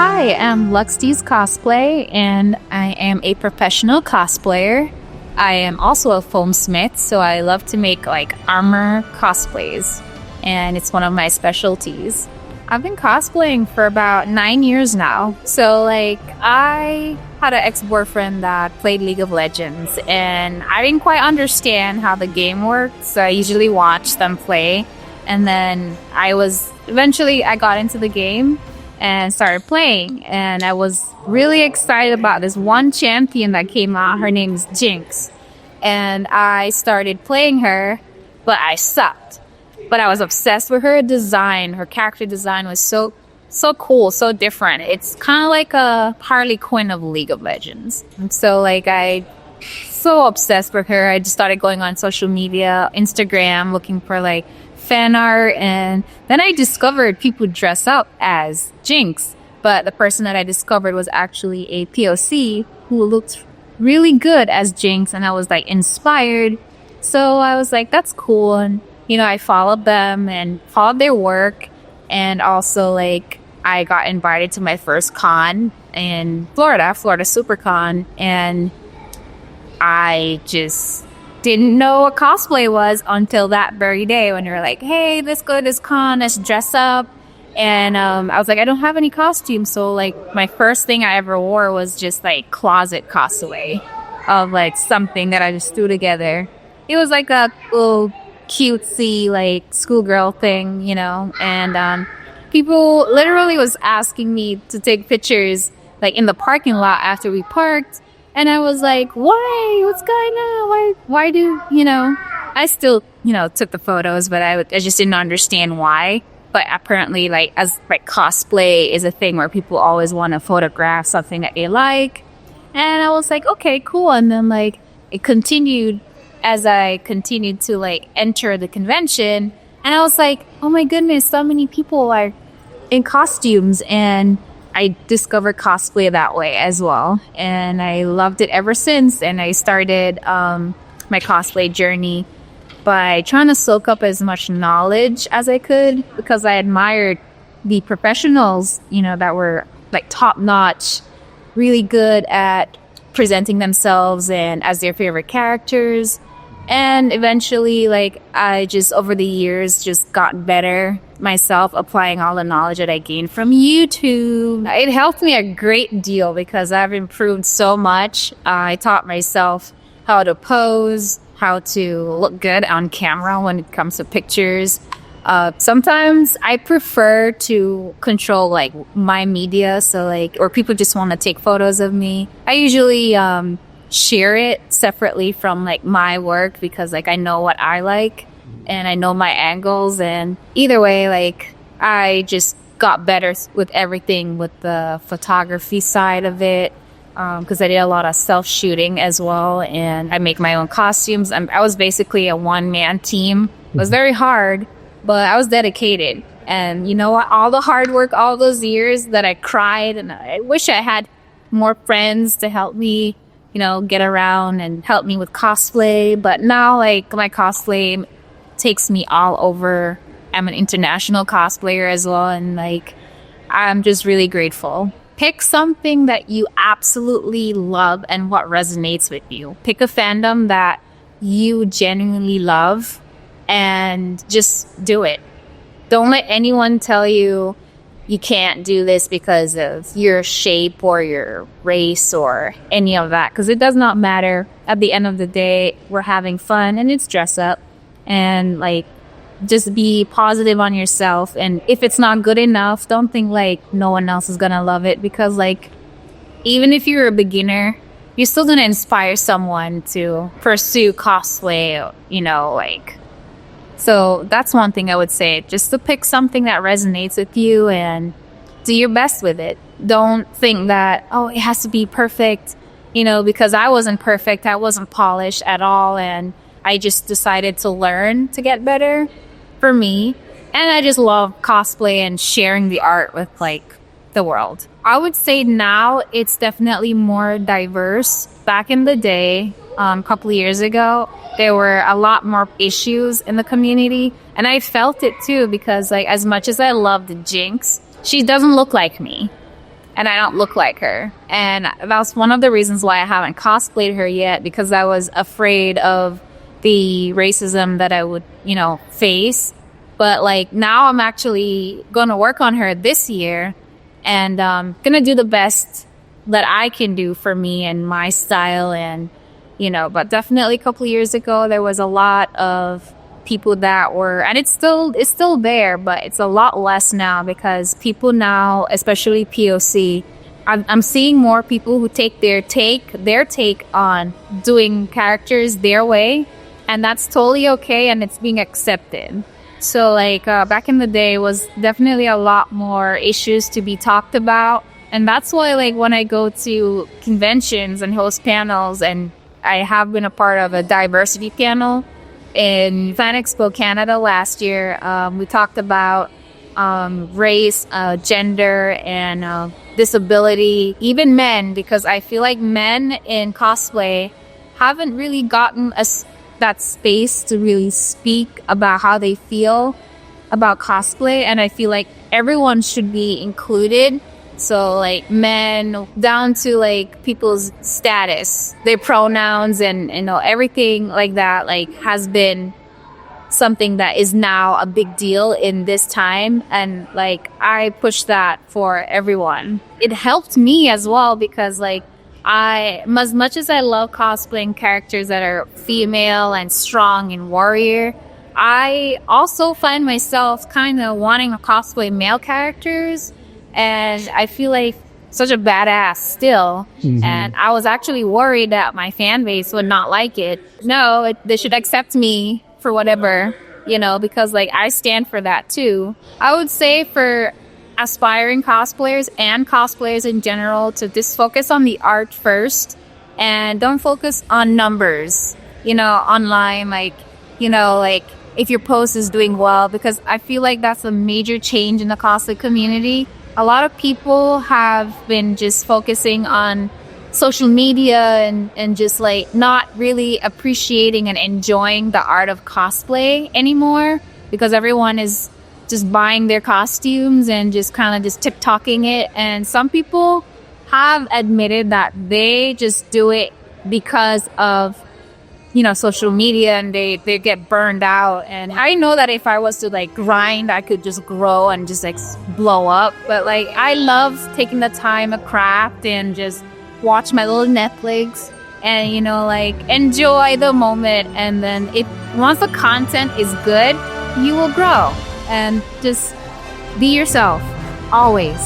Hi, I'm Luxsteez Cosplay, and I am a professional cosplayer. I am also a foamsmith, so I love to make like armor cosplays, and it's one of my specialties. I've been cosplaying for about 9 years now. So I had an ex-boyfriend that played League of Legends, and I didn't quite understand how the game worked, so I usually watched them play. And then eventually I got into the game and started playing, and I was really excited about this one champion that came out. Her name is Jinx, and I started playing her, but I sucked. But I was obsessed with her design. Her character design was so cool, so different. It's kind of like a Harley Quinn of League of Legends. And so I so obsessed with her. I just started going on social media, Instagram, looking for fan art, and then I discovered people dress up as Jinx, but the person that I discovered was actually a POC who looked really good as Jinx, and I was inspired. So I was like, that's cool. And I followed them and followed their work, and also I got invited to my first con in Florida SuperCon, and I just didn't know what cosplay was until that very day when they were like, hey, let's go to this con, let's dress up. And I was like, I don't have any costumes. So my first thing I ever wore was just closet cosplay of something that I just threw together. It was like a little cutesy schoolgirl thing, and people literally was asking me to take pictures in the parking lot after we parked. And I was like, why? What's going on? Why do, I still, took the photos, but I just didn't understand why. But apparently, cosplay is a thing where people always want to photograph something that they like. And I was like, okay, cool. And then, it continued as I continued to, enter the convention. And I was like, oh my goodness, so many people are in costumes. And I discovered cosplay that way as well, and I loved it ever since. And I started my cosplay journey by trying to soak up as much knowledge as I could, because I admired the professionals, that were top notch, really good at presenting themselves and as their favorite characters. And eventually, I just, over the years, just got better myself, applying all the knowledge that I gained from YouTube. It helped me a great deal because I've improved so much. I taught myself how to pose, how to look good on camera when it comes to pictures. Sometimes I prefer to control my media, so or people just want to take photos of me. I usually share it separately from my work, because I know what I like and I know my angles, and either way I just got better with everything, with the photography side of it, because I did a lot of self-shooting as well, and I make my own costumes. I was basically a one-man team. It was very hard, but I was dedicated. And you know what, all the hard work, all those years that I cried, and I wish I had more friends to help me get around and help me with cosplay. But now, my cosplay takes me all over. I'm an international cosplayer as well, and I'm just really grateful. Pick something that you absolutely love and what resonates with you. Pick a fandom that you genuinely love and just do it. Don't let anyone tell you you can't do this because of your shape or your race or any of that, because it does not matter. At the end of the day, we're having fun, and it's dress up, and just be positive on yourself. And if it's not good enough, don't think no one else is gonna love it, because even if you're a beginner, you're still gonna inspire someone to pursue cosplay, So that's one thing I would say, just to pick something that resonates with you and do your best with it. Don't think that, it has to be perfect, because I wasn't perfect. I wasn't polished at all. And I just decided to learn to get better for me. And I just love cosplay and sharing the art with the world. I would say now it's definitely more diverse. Back in the day, a couple of years ago, there were a lot more issues in the community, and I felt it too, because as much as I loved Jinx, she doesn't look like me. and I don't look like her. And that's one of the reasons why I haven't cosplayed her yet, because I was afraid of the racism that I would, face. But like now I'm actually going to work on her this year, and going to do the best that I can do for me and my style. And, but definitely a couple of years ago, there was a lot of people that were, and it's still there, but it's a lot less now, because people now, especially POC, I'm seeing more people who take their take on doing characters their way, and that's totally okay, and it's being accepted. So like back in the day was definitely a lot more issues to be talked about, and that's why like when I go to conventions and host panels, and I have been a part of a diversity panel in Fan Expo Canada last year, we talked about race, gender, and disability, even men, because I feel like men in cosplay haven't really gotten that space to really speak about how they feel about cosplay, and I feel like everyone should be included. So like men down to like people's status, their pronouns, and everything like that, like has been something that is now a big deal in this time. And like I push that for everyone. It helped me as well, because like as much as I love cosplaying characters that are female and strong and warrior, I also find myself kind of wanting to cosplay male characters. And I feel like such a badass still. Mm-hmm. And I was actually worried that my fan base would not like it. No, they should accept me for whatever, because like I stand for that too. I would say for aspiring cosplayers and cosplayers in general to just focus on the art first, and don't focus on numbers, online, like if your post is doing well, because I feel like that's a major change in the cosplay community. A lot of people have been just focusing on social media and just like not really appreciating and enjoying the art of cosplay anymore, because everyone is just buying their costumes and just kind of just tip-talking it. And some people have admitted that they just do it because of social media, and they get burned out. And I know that if I was to like grind, I could just grow and just like blow up. But like I love taking the time to craft and just watch my little Netflix and like enjoy the moment. And then once the content is good, you will grow. And just be yourself always.